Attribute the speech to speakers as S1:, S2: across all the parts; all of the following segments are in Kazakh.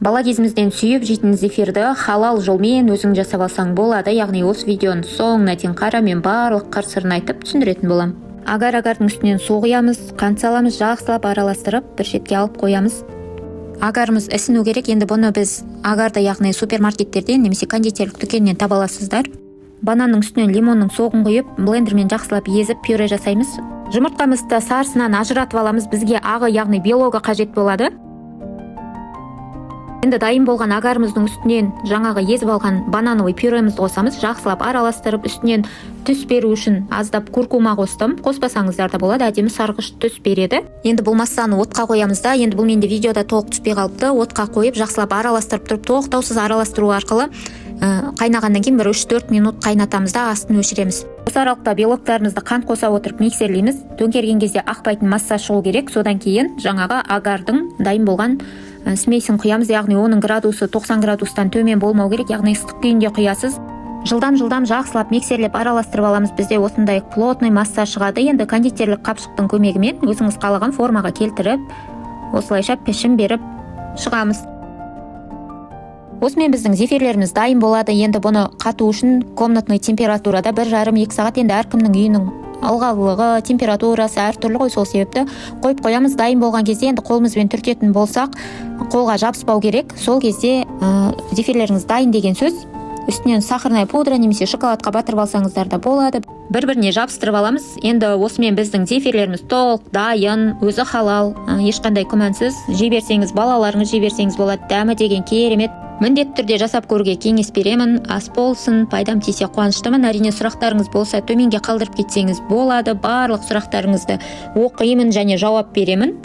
S1: Бала кезімізден сүйіп жейтін зефирді халал жолмен өзің жасап алсаң болады. Яғни осы видеоны соңына дейін қара, мен барлық қыр-сырын айтып түсіндіретін боламын. Агардың үстінен су құямыз, қант саламыз, жақсылап араластырып бір шетке алып қоямыз. Агарымыз ісіну керек. Енді бұны біз агарды яғни супермаркеттерден немесе кондитерлік дүкеннен таба аласыздар. Бананның үстінен лимонның соғын құйып, блендермен жақсылап езіп пюре жасаймыз. Жұмыртқамызды сарысынан ажыратып аламыз. Бізге ағы яғни белогы қажет болады. Енді дайын болған агарымыздың үстінен жаңағы езіп алған банановый пюремізді қосамыз. Жақсылап араластырып, үстінен түс беру үшін аздап куркума қостым. Қоспасаңыздар да болады, әдемі сарғыш түс береді. Енді бұл массаны отқа қоямыз да. Енді бұл менде видеода толық түспей қалыпты. Отқа қойып жақсылап араластырып тұрып, тоқтаусыз араластыру арқылы қайнағаннан кейін бір 3-4 минут қайнатамыз да астын өшіреміз. Осы аралықта белоктарымызды қант қоса отырып миксерлейміз. Төңкерген кезде ақпайтын масса шығу керек. Содан кейін жаңағы агардың дайын болған смесін құямыз. Яғни оның градусы 90 градустан төмен болмау керек. Яғни ыстық күйінде құясыз. Жылдам жақсылап миксерлеп араластырып аламыз. Бізде осындай плотный масса шығады. Енді кондитерлік қапшықтың көмегімен өзіңіз қалаған формаға келтіріп, осылайша пішім беріп шығамыз. Осымен біздің зефирлеріміз дайын болады. Енді бұны қату үшін комнатный температурада 1,5-2 сағат. Енді әркімнің үйінің ылғалдылығы, температурасы әртүрлі ғой, сол себепті қойып қоямыз. Дайын болған кезде енді қолымызбен түртетін болсақ, қолға жабыспау керек. Сол кезде зефирлеріңіз дайын деген сөз. Үстінен сахарная пудра немесе шоколадқа батырып алсаңыздар да болады. Бір-біріне жабыстырып аламыз. Енді осымен біздің зефирлеріміз толық дайын, өзі халал, ешқандай күмәнсіз. Жей берсеңіз, балаларыңыз жей берсеңіз болады. Дәмі деген керемет. Міндетті түрде жасап көруге кеңес беремін. Ас болсын, пайдам тисе қуаныштымын. Әрине сұрақтарыңыз болса төменге қалдырып кетсеңіз болады. Барлық сұрақтарыңызды оқимын және жауап беремін.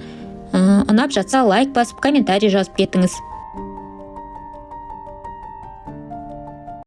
S1: Ұнап жатса лайк басып, комментарий жазып кетіңіз.